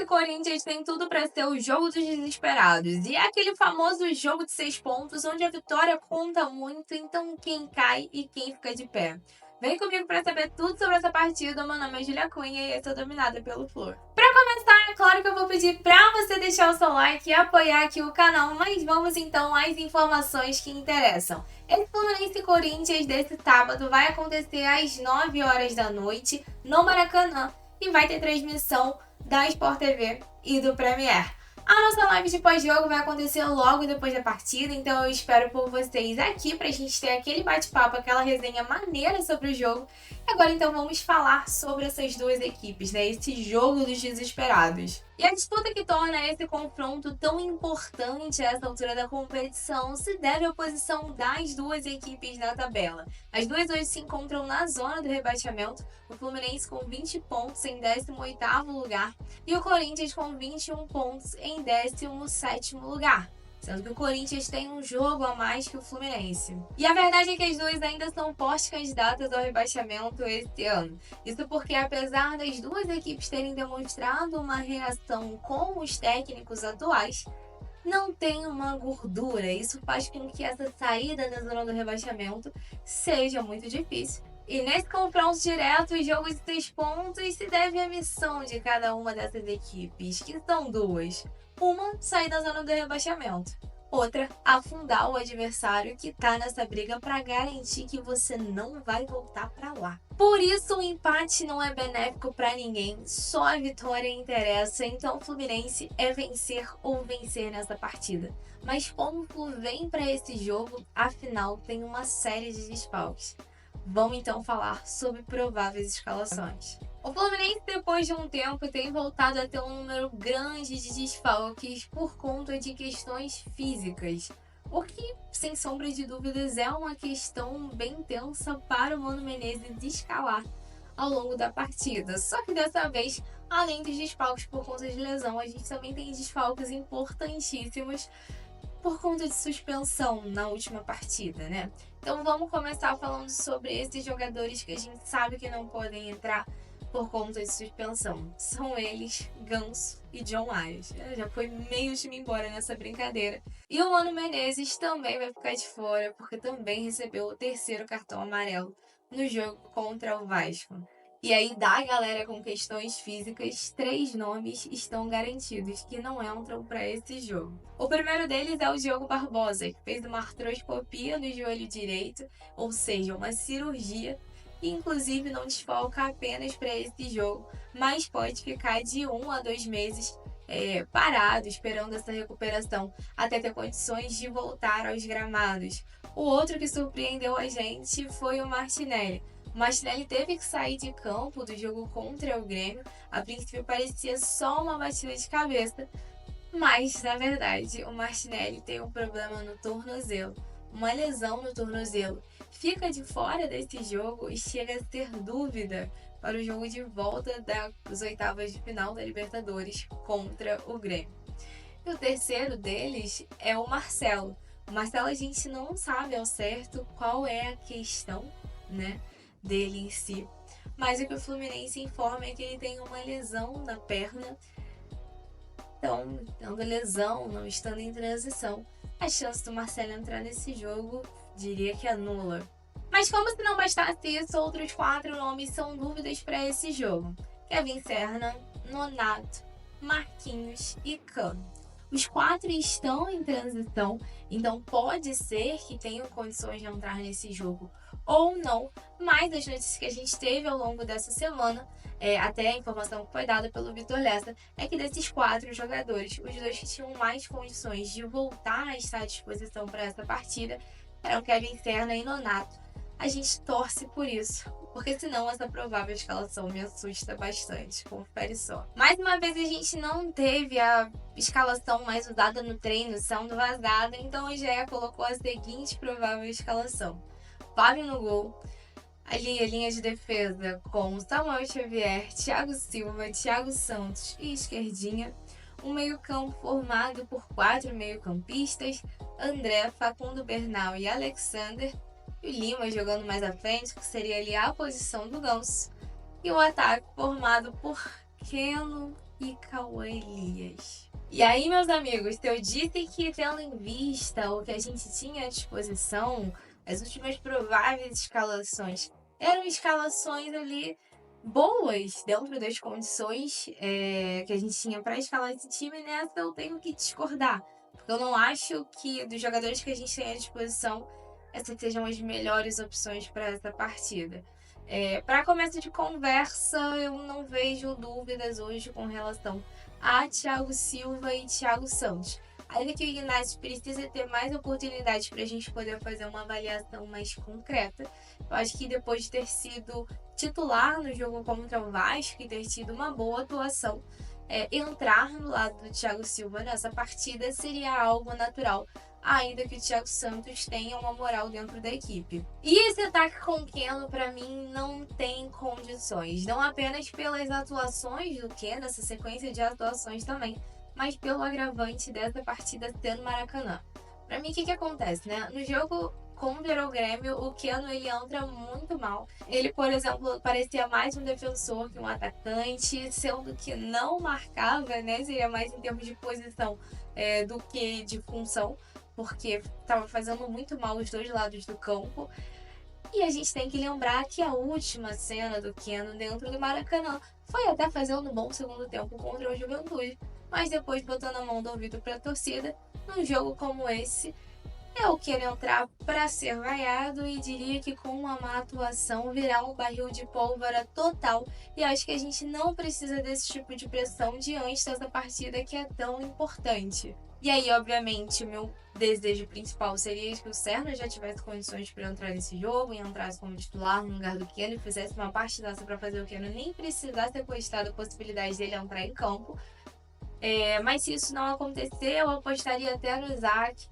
e Corinthians tem tudo para ser o jogo dos desesperados. E é aquele famoso jogo de 6 pontos, onde a vitória conta muito, então quem cai e quem fica de pé. Vem comigo para saber tudo sobre essa partida. Meu nome é Julia Cunha e eu sou dominada pelo Flor. Para começar, é claro que eu vou pedir para você deixar o seu like e apoiar aqui o canal, mas vamos então às informações que interessam. Esse Fluminense e Corinthians desse sábado vai acontecer às 9 horas da noite no Maracanã e vai ter transmissão da Sport TV e do Premier. A nossa live de pós-jogo vai acontecer logo depois da partida, então eu espero por vocês aqui pra gente ter aquele bate-papo, aquela resenha maneira sobre o jogo. Agora então vamos falar sobre essas duas equipes, né? Esse jogo dos desesperados. E a disputa que torna esse confronto tão importante a essa altura da competição se deve à posição das duas equipes na tabela. As duas hoje se encontram na zona do rebaixamento, o Fluminense com 20 pontos em 18º lugar e o Corinthians com 21 pontos em 17º lugar. Sendo que o Corinthians tem um jogo a mais que o Fluminense. E a verdade é que as duas ainda são fortes candidatas ao rebaixamento esse ano. Isso porque, apesar das duas equipes terem demonstrado uma reação com os técnicos atuais, não tem uma gordura. Isso faz com que essa saída da zona do rebaixamento seja muito difícil. E nesse confronto direto, os jogos de 6 pontos se deve à missão de cada uma dessas equipes, que são duas. Uma, sair da zona do rebaixamento. Outra, afundar o adversário que tá nessa briga para garantir que você não vai voltar para lá. Por isso, o empate não é benéfico para ninguém, só a vitória interessa. Então, o Fluminense é vencer ou vencer nessa partida. Mas como o Flu vem para esse jogo, afinal, tem uma série de desfalques. Vamos então falar sobre prováveis escalações. O Fluminense, depois de um tempo, tem voltado a ter um número grande de desfalques por conta de questões físicas. O que, sem sombra de dúvidas, é uma questão bem tensa para o Mano Menezes escalar ao longo da partida. Só que dessa vez, além dos desfalques por conta de lesão, a gente também tem desfalques importantíssimos por conta de suspensão na última partida, né? Então vamos começar falando sobre esses jogadores que a gente sabe que não podem entrar por conta de suspensão. São eles, Ganso e John Arias. Já foi meio time embora nessa brincadeira. E o Mano Menezes também vai ficar de fora, porque também recebeu o terceiro cartão amarelo no jogo contra o Vasco. E aí, da galera com questões físicas, 3 nomes estão garantidos que não entram para esse jogo. O primeiro deles é o Diogo Barbosa, que fez uma artroscopia no joelho direito, ou seja, uma cirurgia, e inclusive não desfalca apenas para esse jogo, mas pode ficar de 1 a 2 meses parado, esperando essa recuperação, até ter condições de voltar aos gramados. O outro que surpreendeu a gente foi o Martinelli. O Martinelli teve que sair de campo do jogo contra o Grêmio. A princípio parecia só uma batida de cabeça, mas na verdade o Martinelli tem um problema no tornozelo, uma lesão no tornozelo. Fica de fora desse jogo e chega a ter dúvida para o jogo de volta das oitavas de final da Libertadores contra o Grêmio. E o terceiro deles é o Marcelo. O Marcelo, a gente não sabe ao certo qual é a questão, né, dele em si, mas o que o Fluminense informa é que ele tem uma lesão na perna. Então, tendo lesão, não estando em transição, a chance do Marcelo entrar nesse jogo, diria que é nula. Mas como se não bastasse isso, outros 4 nomes são dúvidas para esse jogo: Kevin Serna, Nonato, Marquinhos e Cano. Os 4 estão em transição, então pode ser que tenham condições de entrar nesse jogo ou não, mas as notícias que a gente teve ao longo dessa semana, até a informação que foi dada pelo Vitor Lessa, é que desses 4 jogadores, os 2 que tinham mais condições de voltar a estar à disposição para essa partida eram Kevin Serna e Nonato. A gente torce por isso, porque senão essa provável escalação me assusta bastante, confere só. Mais uma vez a gente não teve a escalação mais usada no treino sendo vazada, então o GE colocou a seguinte provável escalação: Fábio no gol, ali a linha de defesa com Samuel Xavier, Thiago Silva, Thiago Santos e Esquerdinha, um meio-campo formado por 4 meio-campistas, André, Facundo Bernal e Alexander, e o Lima jogando mais à frente, que seria ali a posição do Ganso, e o ataque formado por Keno, e Cauã Elias. E aí, meus amigos, eu disse que, tendo em vista o que a gente tinha à disposição, as últimas prováveis escalações eram escalações ali boas dentro das condições que a gente tinha para escalar esse time. Nessa eu tenho que discordar, porque eu não acho que dos jogadores que a gente tem à disposição essas sejam as melhores opções para essa partida. Para começo de conversa, eu não vejo dúvidas hoje com relação a Thiago Silva e Thiago Santos. Ainda que o Ignacio precisa ter mais oportunidades para a gente poder fazer uma avaliação mais concreta. Eu acho que depois de ter sido titular no jogo contra o Vasco e ter tido uma boa atuação, entrar no lado do Thiago Silva nessa partida seria algo natural, ainda que o Thiago Santos tenha uma moral dentro da equipe. E esse ataque com o Keno, para mim, não tem condições. Não apenas pelas atuações do Keno, essa sequência de atuações também, mas pelo agravante dessa partida ser no Maracanã. Para mim, o que acontece, né? No jogo contra o Grêmio, o Keno ele entra muito mal. Ele, por exemplo, parecia mais um defensor que um atacante, sendo que não marcava, né? Seria mais em termos de posição do que de função, porque estava fazendo muito mal os dois lados do campo. E a gente tem que lembrar que a última cena do Keno dentro do Maracanã foi até fazendo um bom segundo tempo contra o Juventude, mas depois botando a mão do ouvido para a torcida. Num jogo como esse, eu quero entrar para ser vaiado e diria que com uma má atuação virar um barril de pólvora total. E acho que a gente não precisa desse tipo de pressão diante dessa partida que é tão importante. E aí, obviamente, o meu desejo principal seria que o Serna já tivesse condições para entrar nesse jogo e entrasse como titular no lugar do Keno e fizesse uma partidaça para fazer o Keno nem precisasse ter cogitado a possibilidade dele entrar em campo. Mas se isso não acontecer, eu apostaria até no Isaac.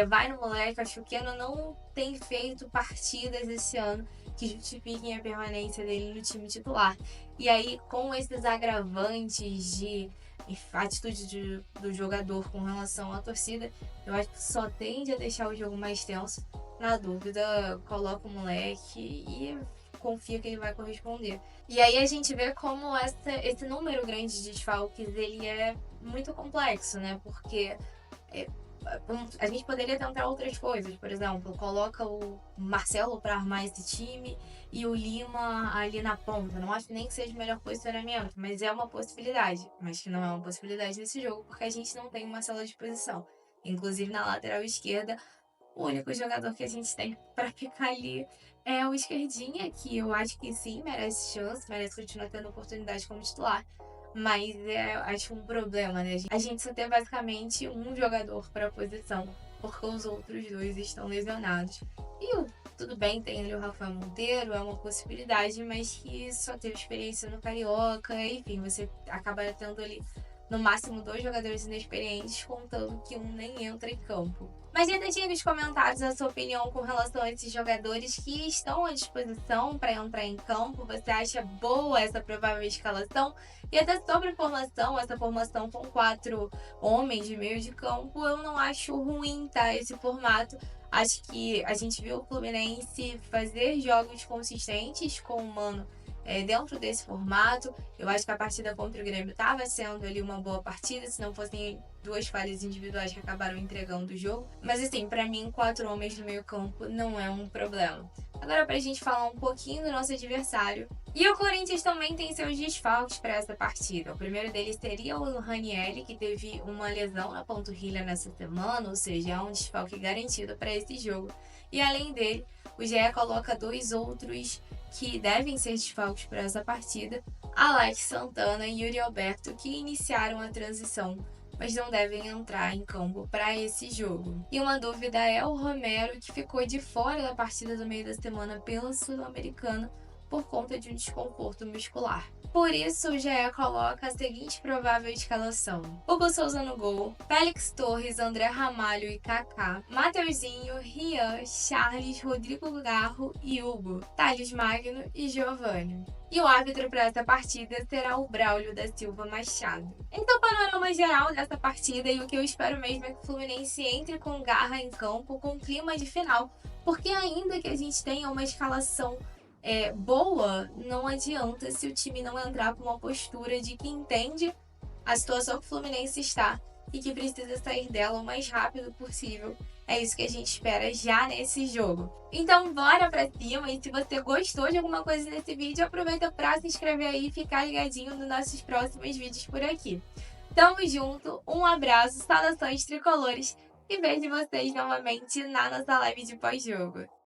Vai no moleque, acho que o Keno não tem feito partidas esse ano que justifiquem a permanência dele no time titular. E aí, com esses agravantes de atitude do jogador com relação à torcida, eu acho que só tende a deixar o jogo mais tenso. Na dúvida, coloca o moleque e confia que ele vai corresponder. E aí a gente vê como esse número grande de desfalques ele é muito complexo, né? Porque a gente poderia tentar outras coisas, por exemplo, coloca o Marcelo para armar esse time e o Lima ali na ponta. Não acho nem que seja o melhor posicionamento, mas é uma possibilidade. Mas que não é uma possibilidade nesse jogo, porque a gente não tem o Marcelo à disposição. Inclusive na lateral esquerda, o único jogador que a gente tem para ficar ali é o esquerdinha, que eu acho que sim, merece chance, merece continuar tendo oportunidade como titular. Mas acho um problema, né? A gente só tem basicamente um jogador para a posição, porque os outros dois estão lesionados. E tudo bem, tem ali o Rafael Monteiro, é uma possibilidade, mas que só teve experiência no Carioca, enfim, você acaba tendo ali no máximo 2 jogadores inexperientes, contando que um nem entra em campo. Mas deixe nos comentários a sua opinião com relação a esses jogadores que estão à disposição para entrar em campo. Você acha boa essa provável escalação? E até sobre essa formação com 4 homens de meio de campo, eu não acho ruim, tá? Esse formato. Acho que a gente viu o Fluminense fazer jogos consistentes com o Mano dentro desse formato. Eu acho que a partida contra o Grêmio estava sendo ali uma boa partida, se não fossem 2 falhas individuais que acabaram entregando o jogo. Mas assim, para mim, 4 homens no meio campo não é um problema. Agora, pra gente falar um pouquinho do nosso adversário. E o Corinthians também tem seus desfalques para essa partida. O primeiro deles seria o Ranieri, que teve uma lesão na panturrilha nessa semana, ou seja, é um desfalque garantido para esse jogo. E além dele, o GE coloca 2 outros que devem ser desfalques para essa partida, Alex Santana e Yuri Alberto, que iniciaram a transição, mas não devem entrar em campo para esse jogo. E uma dúvida é o Romero, que ficou de fora da partida do meio da semana pela Sul-Americana por conta de um desconforto muscular. Por isso, o GE coloca a seguinte provável escalação: Hugo Souza no gol, Félix Torres, André Ramalho e Kaká, Mateuzinho, Rian, Charles, Rodrigo Garro e Hugo, Thales Magno e Giovani. E o árbitro para essa partida será o Braulio da Silva Machado. Então, o panorama geral dessa partida, e o que eu espero mesmo é que o Fluminense entre com garra em campo, com clima de final, porque ainda que a gente tenha uma escalação boa, não adianta se o time não entrar com uma postura de que entende a situação que o Fluminense está e que precisa sair dela o mais rápido possível. É isso que a gente espera já nesse jogo. Então bora pra cima, e se você gostou de alguma coisa nesse vídeo, aproveita pra se inscrever aí e ficar ligadinho nos nossos próximos vídeos por aqui. Tamo junto, um abraço, saudações tricolores e vejo vocês novamente na nossa live de pós-jogo.